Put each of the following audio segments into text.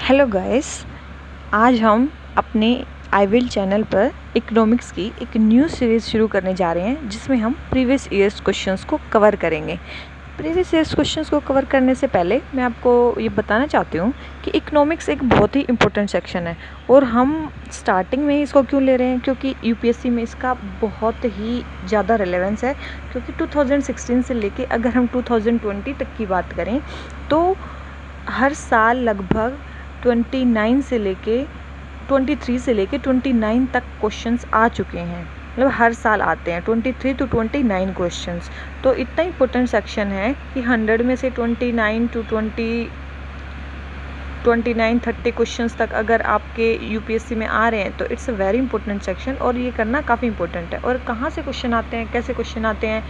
Hello guys, आज हम अपने आई चैनल पर इकोनॉमिक्स की एक न्यू सीरीज़ शुरू करने जा रहे हैं जिसमें हम प्रीवियस ईयर्स क्वेश्चंस को कवर करेंगे। प्रीवियस ईयर्स क्वेश्चंस को कवर करने से पहले मैं आपको ये बताना चाहती हूँ कि इकोनॉमिक्स एक बहुत ही इम्पोर्टेंट सेक्शन है और हम स्टार्टिंग में ही इसको क्यों ले रहे हैं, क्योंकि यूपीएससी में इसका बहुत ही ज़्यादा रेलेवेंस है। क्योंकि 2016 से लेके अगर हम 2020 तक की बात करें तो हर साल लगभग 23 से लेके 29 तक क्वेश्चंस आ चुके हैं। मतलब हर साल आते हैं 23 to 29 क्वेश्चंस। तो इतना इम्पोर्टेंट सेक्शन है कि 100 में से 29 to 30 क्वेश्चंस तक अगर आपके यूपीएससी में आ रहे हैं तो it's a very important section और ये करना काफ़ी इंपॉर्टेंट है। और कहाँ से क्वेश्चन आते हैं, कैसे क्वेश्चन आते हैं,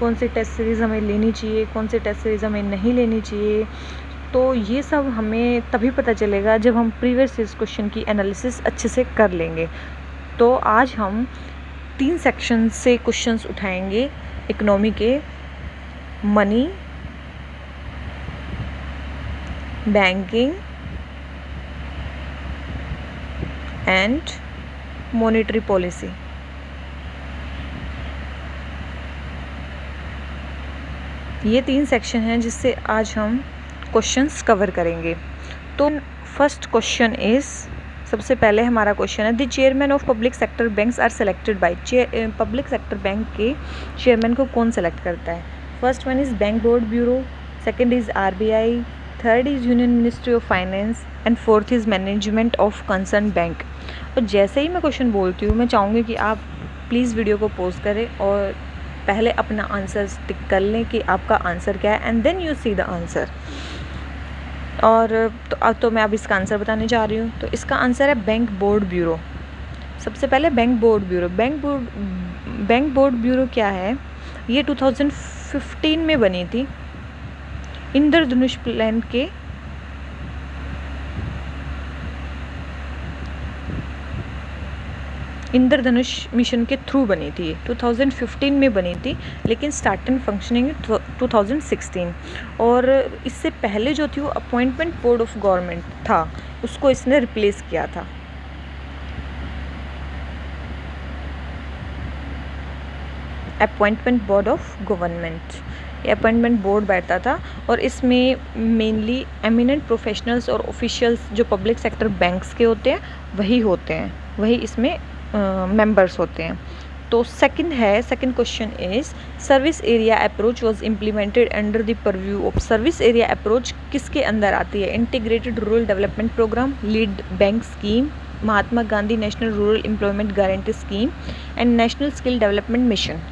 कौन सी टेस्ट सीरीज़ हमें लेनी चाहिए, कौन सी टेस्ट सीरीज़ हमें नहीं लेनी चाहिए, तो ये सब हमें तभी पता चलेगा जब हम प्रीवियस ईयर्स क्वेश्चन की एनालिसिस अच्छे से कर लेंगे। तो आज हम 3 सेक्शन से क्वेश्चंस उठाएंगे इकोनॉमी के: money, banking and monetary policy. ये 3 सेक्शन हैं जिससे आज हम क्वेश्चंस कवर करेंगे। तो फर्स्ट क्वेश्चन इज, सबसे पहले हमारा क्वेश्चन है, the chairman of public sector banks are selected by. Public sector bank के चेयरमैन को कौन सेलेक्ट करता है? First one is bank board bureau, second is RBI, third is union ministry of finance and fourth is management of concern bank. और जैसे ही मैं question बोलती हूँ मैं चाहूँगी कि आप प्लीज़ वीडियो को पॉज करें और पहले अपना आंसर टिक कर लें कि आपका आंसर क्या है, and then you see the answer. और तो मैं अब इसका आंसर बताने जा रही हूँ। तो इसका आंसर है बैंक बोर्ड ब्यूरो। सबसे पहले bank board bureau. Bank board bureau क्या है? ये 2015 में बनी थी इंद्रधनुष प्लान के इंद्रधनुष मिशन के थ्रू बनी थी। 2015 में बनी थी लेकिन स्टार्ट एंड फंक्शनिंग 2016। और इससे पहले जो थी वो अपॉइंटमेंट बोर्ड ऑफ गवर्नमेंट था, उसको इसने रिप्लेस किया था। अपॉइंटमेंट बोर्ड ऑफ गवर्नमेंट, ये अपॉइंटमेंट बोर्ड बैठता था और इसमें मेनली एमिनेंट प्रोफेशनल्स और ऑफिशियल्स जो पब्लिक सेक्टर बैंक्स के होते हैं वही इसमें मेंबर्स होते हैं। तो second question is, service area approach was implemented under the purview of. Service area approach किसके अंदर आती है? Integrated rural development programme, lead bank scheme, Mahatma Gandhi national rural employment guarantee scheme and national skill development mission.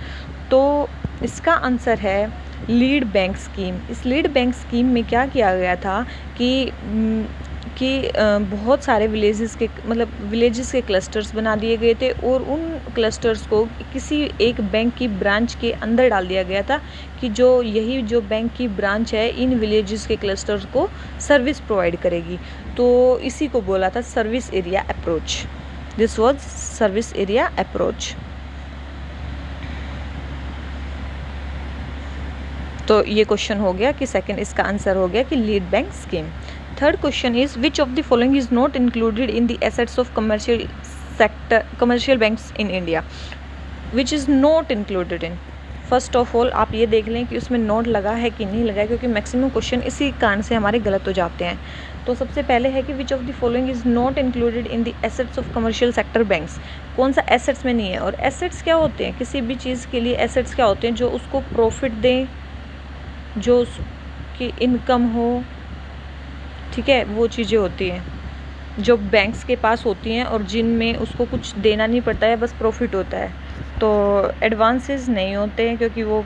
तो इसका answer है lead bank scheme. इस lead bank scheme में क्या किया गया था कि बहुत सारे विलेजेस के क्लस्टर्स बना दिए गए थे और उन क्लस्टर्स को किसी एक बैंक की ब्रांच के अंदर डाल दिया गया था कि जो बैंक की ब्रांच है इन विलेजेस के क्लस्टर्स को सर्विस प्रोवाइड करेगी। तो इसी को बोला था service area approach. This was service area approach. तो ये क्वेश्चन हो गया कि सेकंड, इसका आंसर हो गया कि lead bank scheme. Third question is, which of the following is not included in the assets of commercial banks in India? Which is not included in. First of all आप ये देख लें कि उसमें नोट लगा है कि नहीं लगा है, क्योंकि मैक्सिमम क्वेश्चन इसी कारण से हमारे गलत हो जाते हैं। तो सबसे पहले है कि विच of the following is not included in the assets of commercial sector banks. कौन सा एसेट्स में नहीं है? और एसेट्स क्या होते हैं? किसी भी चीज़ के लिए एसेट्स क्या होते हैं? जो उसको प्रॉफिट दें, जो उसकी इनकम हो, ठीक है, वो चीज़ें होती हैं जो बैंक्स के पास होती हैं और जिनमें उसको कुछ देना नहीं पड़ता है, बस प्रॉफिट होता है। तो एडवांसेस नहीं होते हैं क्योंकि वो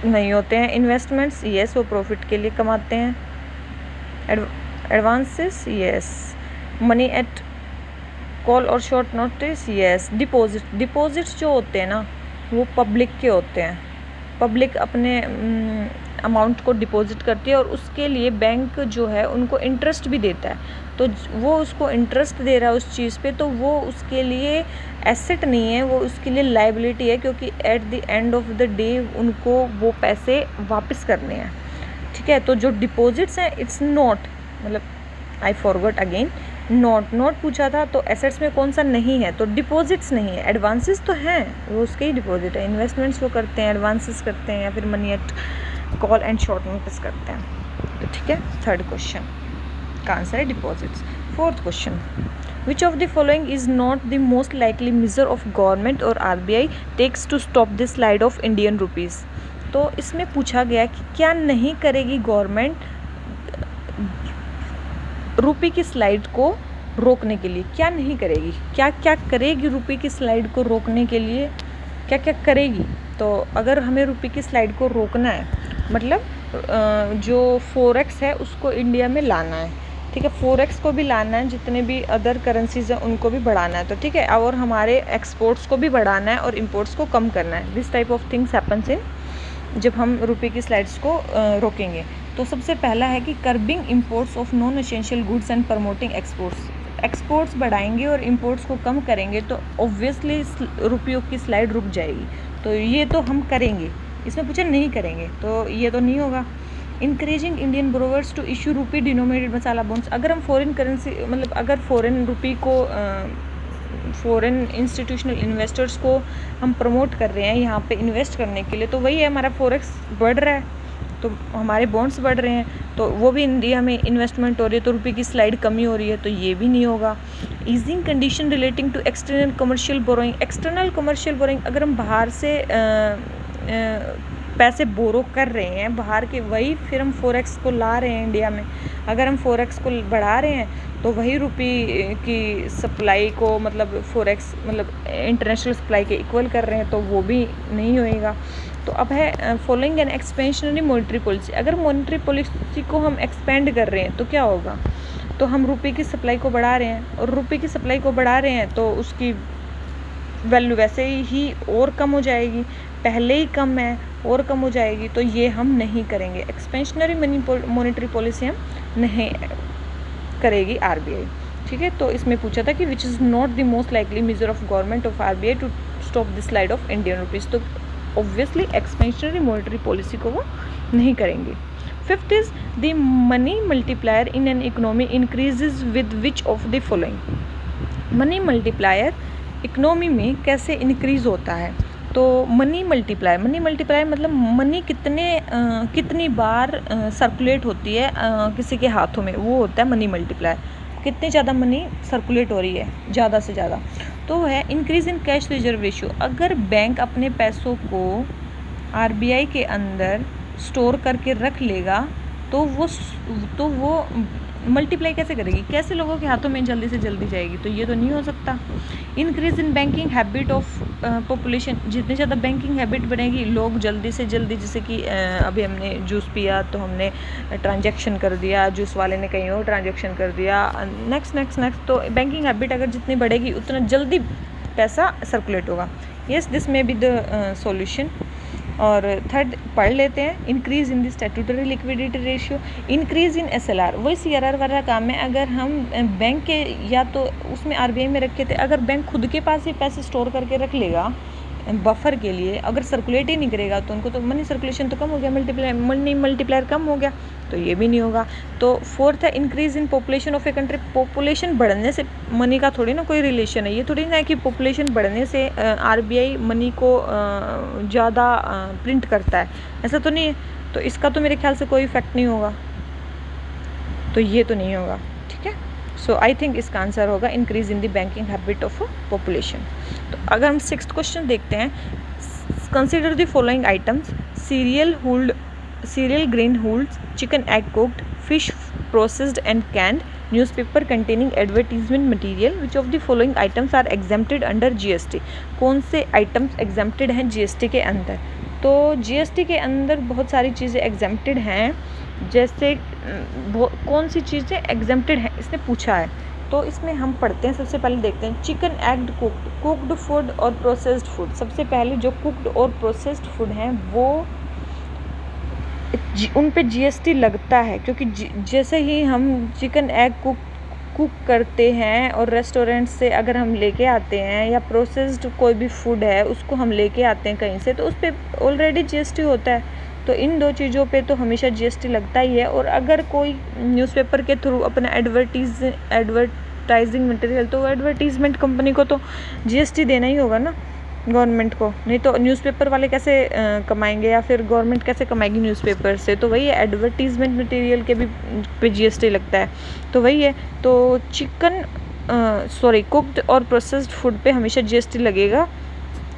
नहीं होते हैं। इन्वेस्टमेंट्स, यस, वो प्रॉफिट के लिए कमाते हैं। Advances, yes. Money at call और शॉर्ट नोटिस, यस। डिपॉजिट्स जो होते हैं ना वो पब्लिक के होते हैं। पब्लिक अपने अमाउंट को डिपॉजिट करती है और उसके लिए बैंक जो है उनको इंटरेस्ट भी देता है। तो वो उसको इंटरेस्ट दे रहा है उस चीज़ पे, तो वो उसके लिए एसेट नहीं है, वो उसके लिए लायबिलिटी है, क्योंकि at the end of the day उनको वो पैसे वापस करने हैं। ठीक है, तो जो डिपॉजिट्स हैं इट्स नॉट, मतलब आई फॉरगॉट अगेन। नोट पूछा था, तो एसेट्स में कौन सा नहीं है, तो डिपॉजिट्स नहीं है, एडवांसेस तो हैं, वो उसके ही डिपॉजिट है, इन्वेस्टमेंट्स वो करते हैं, एडवांसेस करते हैं, या फिर money at call and short notice करते हैं। तो ठीक है, थर्ड क्वेश्चन का आंसर है deposits. Fourth question, which of the following is not the most likely measure of government और RBI takes to stop the slide of Indian rupees. तो इसमें पूछा गया कि क्या नहीं करेगी गवर्नमेंट रुपये की स्लाइड को रोकने के लिए, क्या नहीं करेगी, क्या क्या करेगी रुपये की स्लाइड को रोकने के लिए, क्या क्या करेगी। तो अगर हमें रुपये की स्लाइड को रोकना है, मतलब जो फॉरेक्स है उसको इंडिया में लाना है, ठीक है, फॉरेक्स को भी लाना है, जितने भी अदर करेंसीज हैं उनको भी बढ़ाना है, तो ठीक है, और हमारे एक्सपोर्ट्स को भी बढ़ाना है और इम्पोर्ट्स को कम करना है। This type of things happens in जब हम रुपये की स्लाइड्स को रोकेंगे। तो सबसे पहला है कि curbing imports of non essential goods and promoting exports बढ़ाएंगे और इम्पोर्ट्स को कम करेंगे, तो ऑब्वियसली रुपयों की स्लाइड रुक जाएगी। तो ये तो हम करेंगे, इसमें पूछा नहीं करेंगे, तो ये तो नहीं होगा। Encouraging Indian borrowers to issue rupee denominated masala bonds, अगर हम फॉरेन करेंसी मतलब अगर फॉरेन रुपी को फॉरेन इंस्टीट्यूशनल इन्वेस्टर्स को हम प्रमोट कर रहे हैं यहाँ पे इन्वेस्ट करने के लिए, तो वही है, हमारा फॉरेक्स बढ़ रहा है, तो हमारे बॉन्ड्स बढ़ रहे हैं, तो वो भी इंडिया में इन्वेस्टमेंट हो रही है, तो रुपये की स्लाइड कमी हो रही है, तो ये भी नहीं होगा। Easing condition relating to external commercial borrowing, अगर हम बाहर से पैसे बोरो कर रहे हैं बाहर के, वही फिर हम फॉरेक्स को ला रहे हैं इंडिया में, अगर हम फॉरेक्स को बढ़ा रहे हैं तो वही रुपये की सप्लाई को मतलब फॉरेक्स मतलब इंटरनेशनल सप्लाई के इक्वल कर रहे हैं, तो वो भी नहीं होएगा। तो अब है following an expansionary monetary policy, अगर मॉनेटरी पॉलिसी को हम एक्सपेंड कर रहे हैं तो क्या होगा, तो हम रुपये की सप्लाई को बढ़ा रहे हैं, और रुपये की सप्लाई को बढ़ा रहे हैं तो उसकी वैल्यू वैसे ही और कम हो जाएगी, पहले ही कम है और कम हो जाएगी, तो ये हम नहीं करेंगे। एक्सपेंशनरी मॉनेटरी पॉलिसी हम नहीं करेगी RBI, ठीक है। तो इसमें पूछा था कि which is not the most likely measure of government of RBI to stop the slide of Indian rupees, तो ऑब्वियसली एक्सपेंशनरी मॉनेटरी पॉलिसी को वो नहीं करेंगे। Fifth is the money multiplier in an economy increases with which of the following. Money multiplier economy में कैसे increase होता है, तो मनी मल्टीप्लायर मतलब मनी कितनी बार सर्कुलेट होती है किसी के हाथों में, वो होता है मनी मल्टीप्लायर, कितनी ज़्यादा मनी सर्कुलेट हो रही है ज़्यादा से ज़्यादा। तो है increase in cash reserve ratio, अगर बैंक अपने पैसों को RBI के अंदर स्टोर करके रख लेगा तो वो मल्टीप्लाई कैसे करेगी, कैसे लोगों के हाथों में जल्दी से जल्दी जाएगी, तो ये तो नहीं हो सकता। Increase in banking habit of population, जितनी ज़्यादा बैंकिंग हैबिट बढ़ेगी लोग जल्दी से जल्दी, जैसे कि अभी हमने जूस पिया तो हमने ट्रांजैक्शन कर दिया, जूस वाले ने कहीं और ट्रांजैक्शन कर दिया, नेक्स्ट, तो बैंकिंग हैबिट अगर जितनी बढ़ेगी उतना जल्दी पैसा सर्कुलेट होगा। Yes, this may be the solution. और थर्ड पढ़ लेते हैं, increase in the statutory liquidity ratio, increase in SLR, वही CRR वाला काम है। अगर हम बैंक के या तो उसमें RBI में रखे थे, अगर बैंक खुद के पास ही पैसे स्टोर करके रख लेगा बफर के लिए, अगर सर्कुलेट ही नहीं करेगा तो उनको तो मनी सर्कुलेशन तो कम हो गया, मनी मल्टीप्लायर कम हो गया, तो ये भी नहीं होगा। तो फोर्थ है increase in population of a country, population बढ़ने से मनी का थोड़ी ना कोई रिलेशन है, ये थोड़ी ना है कि पॉपुलेशन बढ़ने से RBI मनी को ज़्यादा प्रिंट करता है, ऐसा तो नहीं है, तो इसका तो मेरे ख्याल से कोई इफेक्ट नहीं होगा, तो ये तो नहीं होगा, ठीक है। सो आई थिंक इसका आंसर होगा increase in the banking habit of population. तो अगर हम सिक्स्थ क्वेश्चन देखते हैं, consider the following items, cereal grain hulls, chicken egg cooked, fish processed and canned, newspaper containing advertisement material, which of the following items are exempted under GST। कौन से items exempted हैं GST के अंदर, तो GST के अंदर बहुत सारी चीज़ें एग्जेम्प्टेड हैं, जैसे कौन सी चीज़ें एग्जेम्प्टेड हैं इसने पूछा है, तो इसमें हम पढ़ते हैं। सबसे पहले देखते हैं चिकन एग कुक्ड फूड और प्रोसेस्ड फूड। सबसे पहले जो कुक्ड और प्रोसेस्ड फूड हैं वो उन पे GST लगता है, क्योंकि जैसे ही हम चिकन एग कुक करते हैं और रेस्टोरेंट से अगर हम लेके आते हैं, या प्रोसेस्ड कोई भी फूड है उसको हम लेके आते हैं कहीं से, तो उस पर ऑलरेडी GST होता है, तो इन दो चीज़ों पे तो हमेशा जीएसटी लगता ही है। और अगर कोई न्यूज़पेपर के थ्रू अपना एडवर्टाइजिंग मटेरियल, तो एडवर्टीज़मेंट कंपनी को तो जीएसटी देना ही होगा ना गवर्नमेंट को, नहीं तो न्यूज़पेपर वाले कैसे कमाएंगे, या फिर गवर्नमेंट कैसे कमाएगी न्यूज़पेपर से। तो वही है, एडवर्टीज़मेंट मटेरियल के भी पे जीएसटी लगता है। तो वही है, तो कुक्ड और प्रोसेस्ड फूड पे हमेशा जीएसटी लगेगा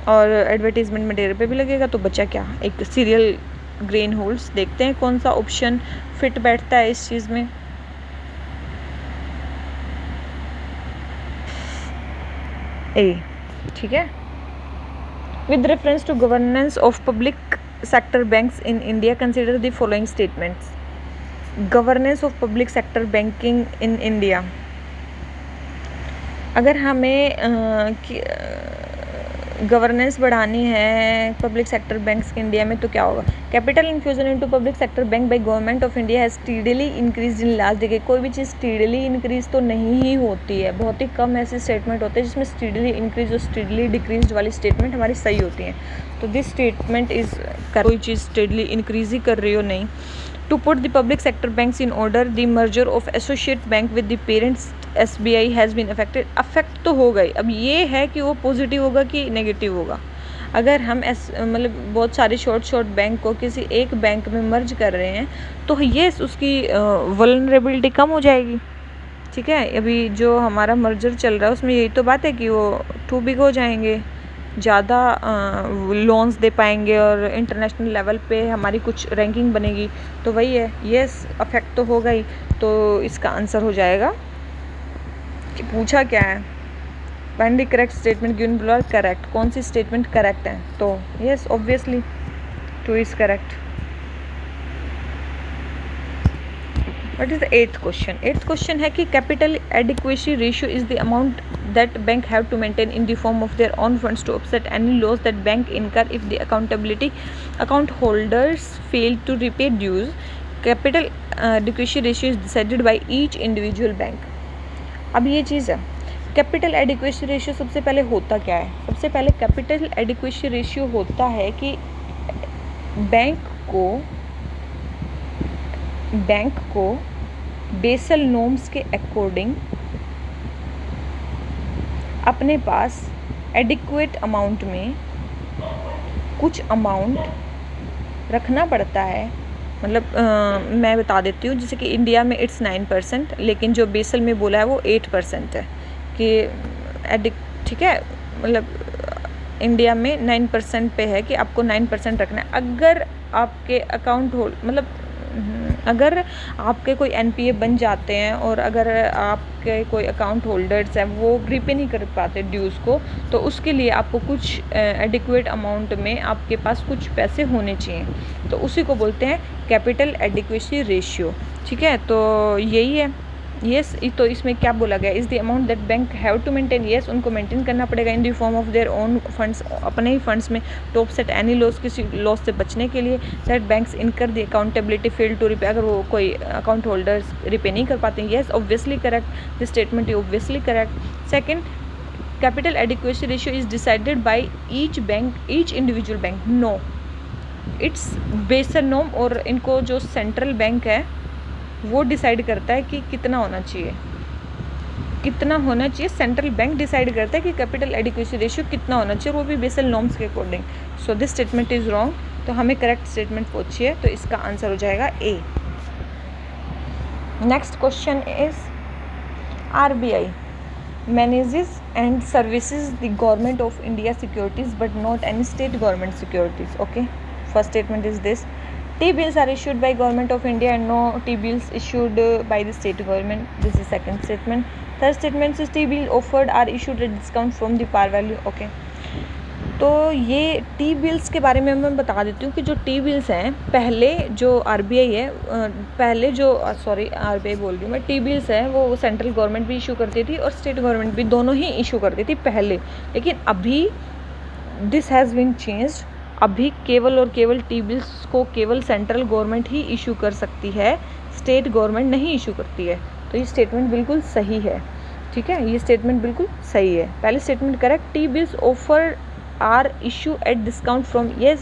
और एडवर्टीज़मेंट मटेरियल पे भी लगेगा। तो बचा क्या, एक सीरियल ग्रेन होल्ड्स। देखते हैं कौन सा ऑप्शन फिट बैठता है इस चीज़ में। ए, ठीक है। With reference to governance of public sector banks in India, consider the following statements. Governance of public sector banking in India. अगर हमें गवर्नेंस बढ़ानी है पब्लिक सेक्टर बैंक्स के इंडिया में, तो क्या होगा? Capital infusion into public sector bank by government of India has steadily increase in last decade. कोई भी चीज़ स्टीडीली इंक्रीज तो नहीं ही होती है, बहुत ही कम ऐसे स्टेटमेंट होते हैं जिसमें स्टीडीली इंक्रीज और स्टीडीली डिक्रीज वाली स्टेटमेंट हमारी सही होती हैं। तो दिस स्टेटमेंट इज, कोई चीज़ स्टीडीली इंक्रीज ही कर रही हो नहीं। To put the public sector banks in order, the merger of associate bank with the parents SBI has been affected. Affect तो हो गई, अब ये है कि वो पॉजिटिव होगा कि नेगेटिव होगा। अगर हम मतलब बहुत सारे शॉर्ट बैंक को किसी एक बैंक में मर्ज कर रहे हैं, तो ये उसकी वल्नरेबिलिटी कम हो जाएगी। ठीक है, अभी जो हमारा मर्जर चल रहा है उसमें यही तो बात है कि वो टू बिग हो जाएंगे, ज़्यादा लोन्स दे पाएंगे और इंटरनेशनल लेवल पे हमारी कुछ रैंकिंग बनेगी। तो वही है, येस अफेक्ट तो होगा ही। तो इसका आंसर हो जाएगा कि पूछा क्या है, find the correct statement given below. Correct, कौन सी स्टेटमेंट करेक्ट है? तो yes obviously 2 is correct. What is the 8th question? 8th question है कि capital adequacy ratio is the amount that bank have to maintain in the form of their own funds to offset any loss that bank incur if the account holders fail to repay dues. Capital adequacy ratio is decided by each individual bank. अब ये चीज़ है, capital adequacy ratio सबसे पहले होता क्या है? सबसे पहले कैपिटल एडिक्वेसी रेशियो होता है कि बैंक को बेसल नॉर्म्स के अकॉर्डिंग अपने पास एडिक्वेट अमाउंट में कुछ अमाउंट रखना पड़ता है। मतलब मैं बता देती हूँ, जैसे कि इंडिया में इट्स 9%, लेकिन जो बेसल में बोला है वो 8% है कि ठीक है, मतलब इंडिया में 9% पे है कि आपको 9% रखना है। अगर आपके अकाउंट मतलब अगर आपके कोई एनपीए बन जाते हैं और अगर आपके कोई अकाउंट होल्डर्स हैं वो रिपे नहीं कर पाते ड्यूज़ को, तो उसके लिए आपको कुछ एडिक्वेट अमाउंट में आपके पास कुछ पैसे होने चाहिए। तो उसी को बोलते हैं कैपिटल एडिक्वेसी रेशियो। ठीक है, तो यही है। यस, तो इसमें क्या बोला गया? Is the amount that bank have to maintain. Yes, उनको मेंटेन करना पड़ेगा in the form of their own funds, अपने ही फंड्स में, टू ऑफसेट एनी लॉस, किसी लॉस से बचने के लिए। That banks incur the accountability fail to repay, अगर वो कोई अकाउंट होल्डर्स रिपे नहीं कर पाते। Yes obviously correct, this statement is obviously correct. Second, capital adequacy ratio is decided by each bank, each individual bank. No, it's Basel norm, और इनको जो central bank है वो डिसाइड करता है कि कितना होना चाहिए, कितना होना चाहिए। सेंट्रल बैंक डिसाइड करता है कि कैपिटल एडिक्वेसी रेशियो कितना होना चाहिए, वो भी बेसल नॉर्म्स के according. So this statement is wrong. तो हमें करेक्ट स्टेटमेंट पूछिए, तो इसका आंसर हो जाएगा A. Next question is RBI manages and services the government of India securities but not any state government securities. Okay, first statement is this: T-bills are issued by government of India and no T-bills issued by the state government. This is second statement. Third statement is T-bill offered are issued at discount from the par value. Okay, तो ये T bills के बारे में मैं बता देती हूँ कि जो टी बिल्स हैं, पहले जो RBI है, पहले जो RBI बोल रही हूँ मैं, टी बिल्स हैं वो सेंट्रल गवर्नमेंट भी इशू करती थी और स्टेट गवर्नमेंट भी, दोनों ही इशू करती थी पहले। लेकिन अभी दिस हैज़ बीन चेंज्ड। अभी केवल और केवल टी बिल्स को केवल सेंट्रल गवर्नमेंट ही इशू कर सकती है, स्टेट गवर्नमेंट नहीं इशू करती है। तो ये स्टेटमेंट बिल्कुल सही है। ठीक है, ये स्टेटमेंट बिल्कुल सही है। पहले statement correct, T bills offer are issue at discount from, ये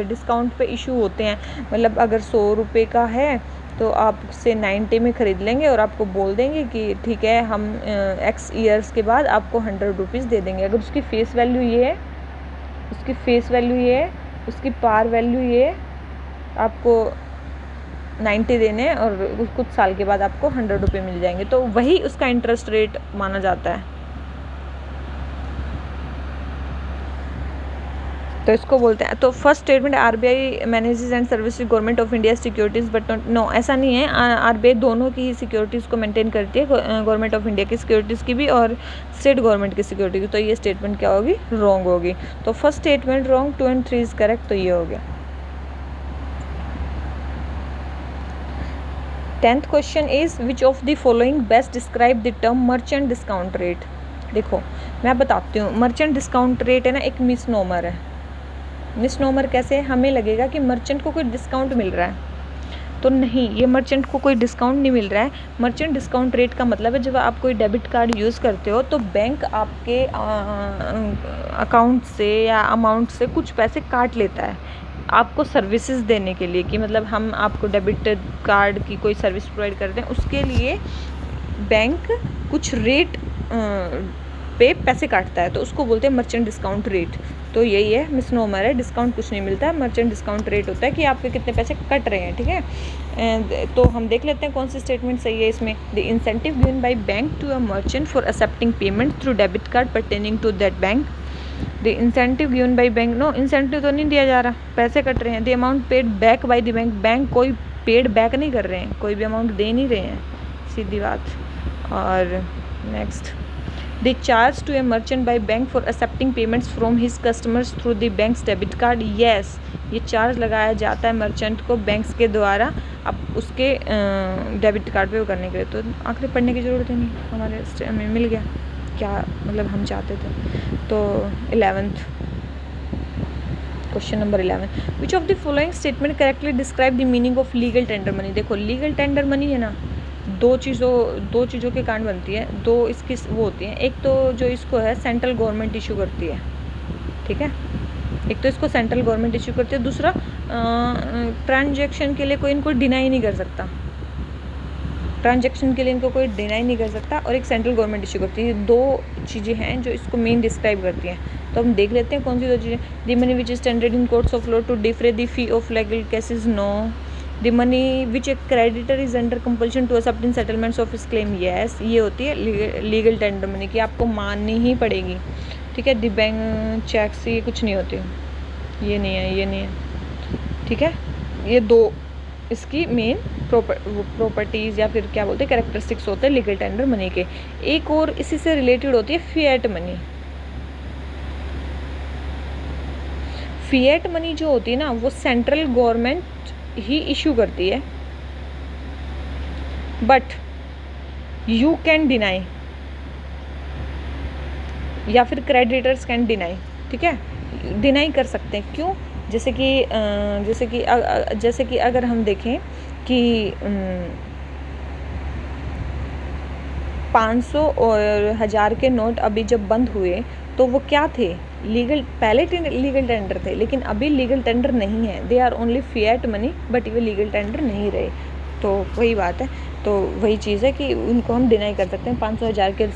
डिस्काउंट पे इशू होते हैं, मतलब अगर 100 रुपये का है तो आपसे 90 में ख़रीद लेंगे और आपको बोल देंगे कि ठीक है हम एक्स ईयर्स के बाद आपको 100 रुपीज़ दे देंगे। अगर उसकी फेस वैल्यू ये है, उसकी फेस वैल्यू ये है, उसकी पार वैल्यू ये है, आपको 90 देने और कुछ साल के बाद आपको 100 रुपये मिल जाएंगे, तो वही उसका इंटरेस्ट रेट माना जाता है। तो इसको बोलते हैं। तो first statement RBI manages and services government of India securities but not, no ऐसा नहीं है। आरबीआई दोनों की सिक्योरिटीज़ को मेंटेन करती है, गवर्नमेंट ऑफ इंडिया की सिक्योरिटीज़ की भी और स्टेट गवर्नमेंट की सिक्योरिटी की। तो ये स्टेटमेंट क्या होगी? रॉन्ग होगी। तो first statement wrong, 2 and 3 is correct, तो ये हो गया। 10th question is which of the following best describe the term merchant discount rate. देखो मैं बताती हूँ, मर्चेंट डिस्काउंट रेट है ना, एक मिसनोमर है। मिसनोमर कैसे? हमें लगेगा कि मर्चेंट को कोई डिस्काउंट मिल रहा है, तो नहीं, ये मर्चेंट को कोई डिस्काउंट नहीं मिल रहा है। मर्चेंट डिस्काउंट रेट का मतलब है जब आप कोई डेबिट कार्ड यूज़ करते हो तो बैंक आपके अकाउंट से या अमाउंट से कुछ पैसे काट लेता है आपको सर्विसेज देने के लिए, कि मतलब हम आपको डेबिट कार्ड की कोई सर्विस प्रोवाइड करते हैं, उसके लिए बैंक कुछ रेट पे पैसे काटता है, तो उसको बोलते हैं मर्चेंट डिस्काउंट रेट। तो यही है, मिसनोमर है, डिस्काउंट कुछ नहीं मिलता है। मर्चेंट डिस्काउंट रेट होता है कि आपके कितने पैसे कट रहे हैं, ठीक है। तो हम देख लेते हैं कौन सी स्टेटमेंट सही है इसमें। The incentive given by bank to a merchant for accepting payment through debit card pertaining to that bank. The incentive given by bank, no incentive तो नहीं दिया जा रहा, पैसे कट रहे हैं। The amount paid back by the bank, bank कोई paid back नहीं कर रहे हैं, कोई भी अमाउंट दे नहीं रहे हैं, सीधी बात। और next, the charge to a merchant by bank for accepting payments from his customers through the banks debit card. Yes, ये चार्ज लगाया जाता है मर्चेंट को बैंक्स के द्वारा अब उसके डेबिट कार्ड पे वो करने के लिए। तो आखिर पढ़ने की ज़रूरत ही नहीं, हमारे हमें मिल गया क्या मतलब हम चाहते थे। तो 11th question number 11, which of the following statement correctly describe the meaning of legal tender money. देखो लीगल टेंडर मनी है ना, दो चीज़ों के कारण बनती है, दो इसकी वो होती हैं। एक तो जो इसको है सेंट्रल गवर्नमेंट इशू करती है, ठीक है, एक तो इसको सेंट्रल गवर्नमेंट इशू करती है, दूसरा ट्रांजैक्शन के लिए कोई इनको डिनाई नहीं कर सकता, ट्रांजैक्शन के लिए इनको कोई डिनाई नहीं कर सकता, और एक सेंट्रल गवर्नमेंट इशू करती है। दो चीज़ें हैं जो इसको मेन डिस्क्राइब करती हैं। तो हम देख लेते हैं कौन सी दो चीज़ें। The money which is tendered in courts of law to defray the fee of legal cases, no. The money which a creditor is under compulsion to accept in settlements of his claim, yes, ये होती है legal tender money की, आपको माननी ही पड़ेगी, ठीक है। The bank checks ये कुछ नहीं होती, ये नहीं है, ये नहीं है, ठीक है। ये दो इसकी मेन प्रॉपर्टीज़ या फिर क्या बोलते हैं कैरेक्टरिस्टिक्स होते हैं लीगल टेंडर मनी के। एक और इसी से रिलेटेड होती है फिएट मनी। फिएट मनी जो होती है ना, वो सेंट्रल गवर्नमेंट ही इशू करती है, बट यू कैन डिनाई या फिर क्रेडिटर्स कैन डिनाई, ठीक है, डिनाई कर सकते हैं। क्यों? जैसे कि अगर हम देखें कि 500 और 1000 के नोट अभी जब बंद हुए तो वो क्या थे? पहले लीगल टेंडर थे, लेकिन अभी लीगल टेंडर नहीं है, they are only fiat money, but ये लीगल टेंडर नहीं रहे। तो वही बात है, तो वही चीज़ है कि उनको हम डिनाई कर सकते हैं। 500-1000 के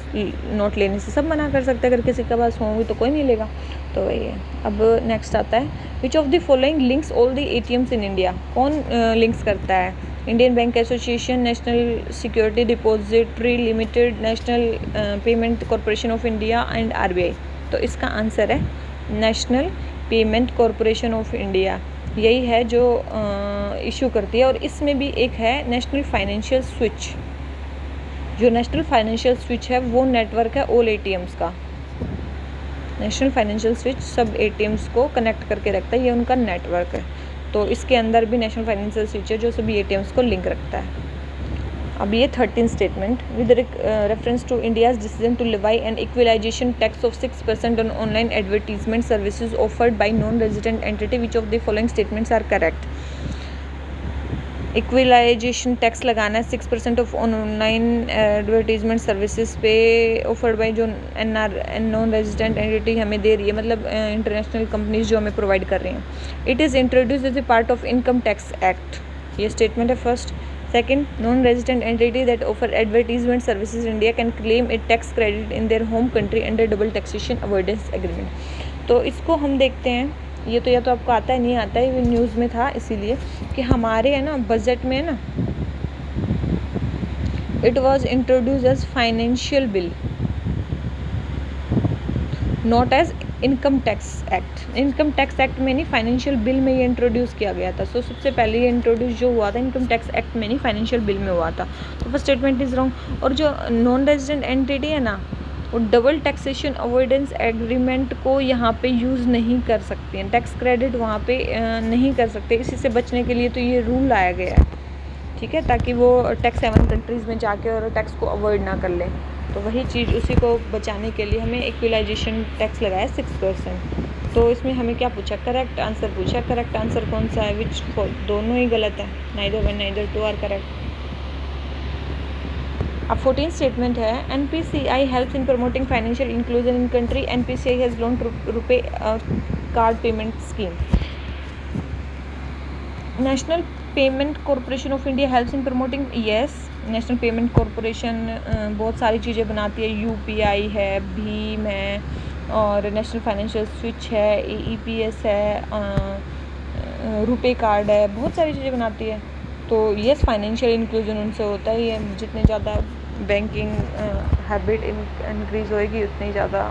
नोट लेने से सब मना कर सकते हैं, अगर किसी के पास होंगे तो कोई नहीं लेगा, तो वही है। अब नेक्स्ट आता है, which of the following links all the ATMs in India. कौन लिंक्स करता है? Indian bank association, national security depository limited, national payment corporation of India and RBI। तो इसका आंसर है national payment corporation of India, यही है जो issue करती है। और इसमें भी एक है नेशनल फाइनेंशियल स्विच। जो नेशनल फाइनेंशियल स्विच है वो नेटवर्क है ऑल ATMs का। नेशनल फाइनेंशियल स्विच सब ATMs को कनेक्ट करके रखता है, ये उनका नेटवर्क है। तो इसके अंदर भी नेशनल फाइनेंशियल स्विच है जो सभी ATMs को लिंक रखता है। अब ये 13 statement, with reference to India's decision to levy an equalisation tax of 6% on online advertisement services offered by non resident entity, which of the following statements are correct. Equalisation tax लगाना है 6% of online advertisement services पे offered by जो non resident entity हमें दे रही है, मतलब international companies जो हमें प्रोवाइड कर रही हैं। It is introduce as a part of income tax act, ये स्टेटमेंट है first. Second, non resident entity that offer advertisement services in India can claim a tax credit in their home country under double taxation avoidance agreement. तो इसको हम देखते हैं, ये तो या तो आपको आता है नहीं आता है, ये न्यूज़ में था इसीलिए कि हमारे है ना बजट में ना it was introduce as financial bill not as income tax act. Income tax act में नहीं, फाइनेंशियल बिल में ये इंट्रोड्यूस किया गया था। सो सबसे पहले ये इंट्रोड्यूस जो हुआ था इनकम टैक्स एक्ट में नहीं, फाइनेंशियल बिल में हुआ था। तो फर्स्ट स्टेटमेंट इज़ रॉन्ग। और जो नॉन रेजिडेंट एंटिटी है ना, वो डबल टैक्सेशन अवॉइडेंस एग्रीमेंट को यहाँ पे यूज़ नहीं कर सकती हैं, टैक्स क्रेडिट वहाँ पे नहीं कर सकते। इसी से बचने के लिए तो ये रूल लाया गया है, ठीक है, ताकि वो टैक्स हेवन कंट्रीज़ में जाके और टैक्स को अवॉइड ना कर लें। तो वही चीज़, उसी को बचाने के लिए हमें इक्विलाइजेशन टैक्स लगाया 6%। तो इसमें हमें क्या पूछा, करेक्ट आंसर पूछा। करेक्ट आंसर कौन सा है, विच दोनों ही गलत है, neither one neither two are correct. अब 14 स्टेटमेंट है, NPCI helps in promoting financial inclusion in country. NPCI has launched RuPay card payment scheme. National payment corporation of India helps in promoting, yes, national payment corporation बहुत सारी चीज़ें बनाती है, UPI है, भीम है, और नेशनल फाइनेंशियल स्विच है, EPS है, रुपे कार्ड है, बहुत सारी चीज़ें बनाती है। तो यस, फाइनेंशियल इंक्लूजन उनसे होता ही है। जितने ज़्यादा बैंकिंग हैबिट इंक्रीज़ होएगी उतनी ज़्यादा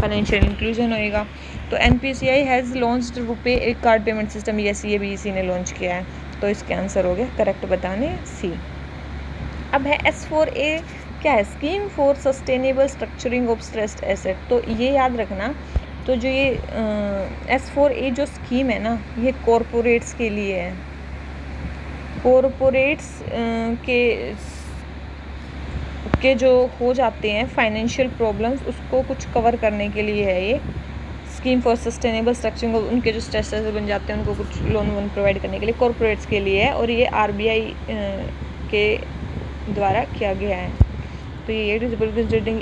फाइनेंशियल इंक्लूजन होएगा। तो NPCI हैज़ लॉन्च्ड रुपे एक कार्ड पेमेंट सिस्टम, यस, ये भी इसी ने लॉन्च किया है। तो इसके आंसर हो गया करेक्ट बताने सी। अब है S4A, क्या है, scheme for sustainable structuring of stressed asset. तो ये याद रखना, तो जो ये S4A जो स्कीम है ना, ये कॉरपोरेट्स के लिए है। कॉरपोरेट्स के जो हो जाते हैं फाइनेंशियल प्रॉब्लम्स, उसको कुछ कवर करने के लिए है ये स्कीम फॉर सस्टेनेबल स्ट्रक्चरिंग। उनके जो स्ट्रेसेस बन जाते हैं उनको कुछ लोन वोन प्रोवाइड करने के लिए कॉरपोरेट्स के लिए है, और ये RBI के द्वारा किया गया है। तो ये कंसिडरिंग,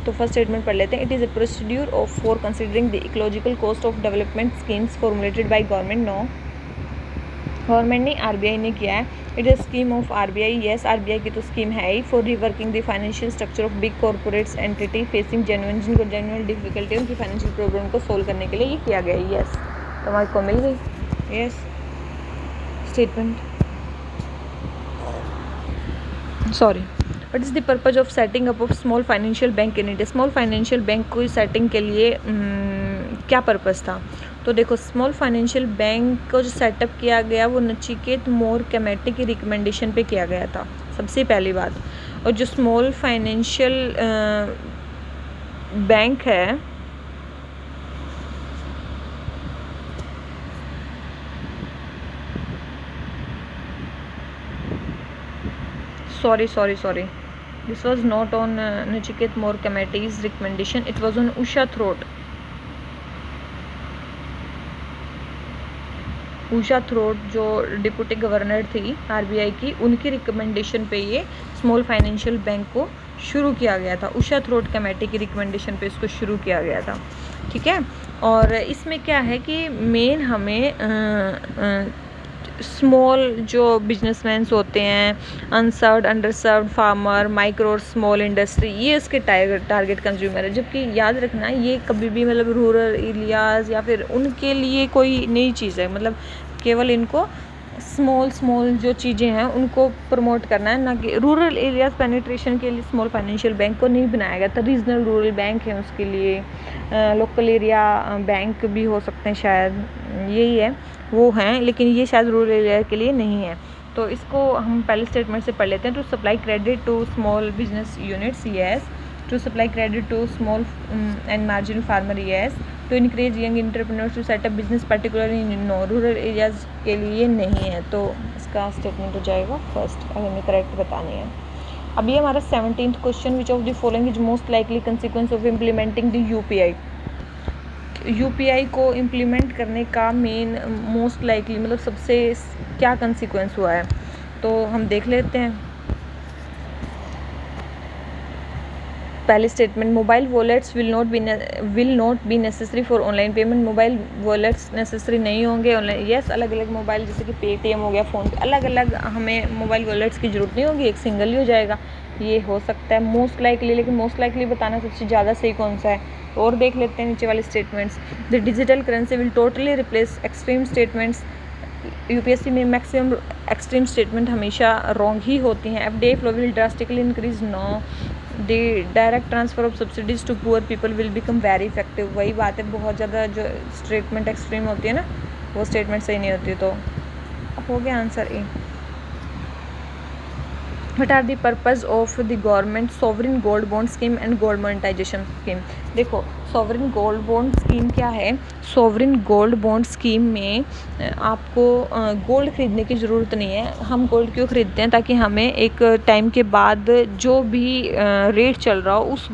तो फर्स्ट स्टेटमेंट पढ़ लेते हैं। It is a procedure of for considering the ecological cost of development schemes formulated by government. No, government ने, RBI ने किया है। It is scheme of RBI, yes, RBI की तो स्कीम है ही, for reworking the financial structure of big corporates entity facing जिनको genuine difficulty उनकी फाइनेंशियल प्रॉब्लम को सोल्व करने के लिए ये किया गया है। यस, तो हमारे को मिल गई yes statement. Sorry, what is the purpose of setting up of small financial bank in India. Small financial bank को सेटिंग के लिए क्या पर्पज़ था। तो देखो, स्मॉल फाइनेंशियल बैंक को जो सेटअप किया गया वो नचिकेत मोर कमेटी की रिकमेंडेशन पे किया गया था, सबसे पहली बात। और जो स्मॉल फाइनेंशियल बैंक है, sorry, this was not on Nachiket More committee's recommendation, it was on Usha Throat जो डिप्टी गवर्नर थी RBI की, उनकी रिकमेंडेशन पे ये स्मॉल फाइनेंशियल बैंक को शुरू किया गया था। उषा थ्रोट कमेटी की रिकमेंडेशन पे इसको शुरू किया गया था, ठीक है। और इसमें क्या है कि मेन हमें स्मॉल जो बिजनेसमैन्स होते हैं, अनसर्व्ड अंडरसर्व्ड फार्मर, माइक्रो और स्मॉल इंडस्ट्री, ये इसके टारगेट कंज्यूमर है। जबकि याद रखना, ये कभी भी मतलब रूरल एरियाज़ या फिर उनके लिए कोई नई चीज़ है, मतलब केवल इनको स्मॉल जो चीज़ें हैं उनको प्रमोट करना है, ना कि रूरल एरियाज़ पेनिट्रेशन के लिए स्मॉल फाइनेंशियल बैंक को नहीं बनाया गया था। रीजनल रूरल बैंक है उसके लिए, लोकल एरिया बैंक भी हो सकते हैं शायद, यही है वो हैं, लेकिन ये शायद रूरल एरिया के लिए नहीं है। तो इसको हम पहले स्टेटमेंट से पढ़ लेते हैं। To supply credit to small business units, yes. To supply credit to small and marginal farmer, yes. To encourage young entrepreneurs to set up business particularly in rural areas के लिए नहीं है। तो इसका स्टेटमेंट हो जाएगा फर्स्ट, अगर हमें करेक्ट बतानी है। अब ये हमारा 17th question, which of the following is most likely consequence of implementing the UPI को इम्प्लीमेंट करने का मेन मोस्ट लाइकली मतलब सबसे क्या कंसिक्वेंस हुआ है, तो हम देख लेते हैं। पहली statement, mobile wallets will not be necessary for online payment. Mobile wallets necessary नहीं होंगे ऑनलाइन। यस, अलग अलग मोबाइल जैसे कि पेटीएम हो गया, फ़ोन, अलग अलग हमें मोबाइल वॉलेट्स की ज़रूरत नहीं होगी, एक सिंगल ही हो जाएगा। ये हो सकता है मोस्ट लाइकली, लेकिन मोस्ट लाइकली बताना सबसे ज़्यादा सही कौन सा है। तो और देख लेते हैं नीचे वाले statements. The digital currency will totally replace extreme statements. UPSC में मैक्सिमम एक्सट्रीम स्टेटमेंट हमेशा रॉन्ग ही होती हैं। FDI flow will drastically increase. No, the direct transfer of subsidies to poor people will become very effective. वही बात है, बहुत ज़्यादा जो स्टेटमेंट एक्सट्रीम होती है ना, वो स्टेटमेंट सही नहीं होती। तो हो गया answer A. What are the purpose of the government sovereign gold bond scheme and gold monetization scheme? देखो, sovereign gold bond scheme क्या है। sovereign gold bond scheme में आपको गोल्ड खरीदने की ज़रूरत नहीं है। हम गोल्ड क्यों खरीदते हैं? ताकि हमें एक टाइम के बाद जो भी रेट चल रहा हो उस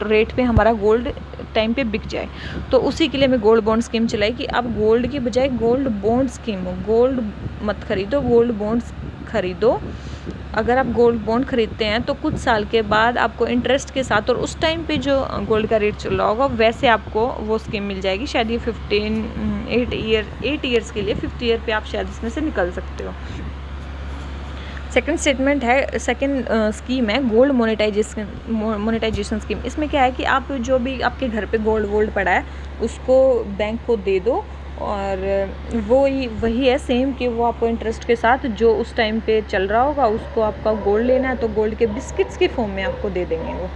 रेट पे हमारा गोल्ड टाइम पे बिक जाए। तो उसी के लिए हमें गोल्ड बॉन्ड स्कीम चलाई कि अब गोल्ड की बजाय गोल्ड बॉन्ड स्कीम हो। गोल्ड मत खरीदो, गोल्ड बॉन्ड्स खरीदो। अगर आप गोल्ड बॉन्ड खरीदते हैं तो कुछ साल के बाद आपको इंटरेस्ट के साथ और उस टाइम पे जो गोल्ड का रेट चल रहा होगा वैसे आपको वो स्कीम मिल जाएगी। शायद ये 8 ईयर्स के लिए 50 ईयर पे आप शायद इसमें से निकल सकते हो। सेकंड स्टेटमेंट है, सेकंड स्कीम है गोल्ड मोनेटाइजेशन स्कीम। इसमें क्या है कि आप जो भी आपके घर पे गोल्ड पड़ा है उसको बैंक को दे दो, और वही है सेम कि वो आपको इंटरेस्ट के साथ जो उस टाइम पे चल रहा होगा उसको आपका गोल्ड लेना है तो गोल्ड के बिस्किट्स के फॉर्म में आपको दे देंगे, वो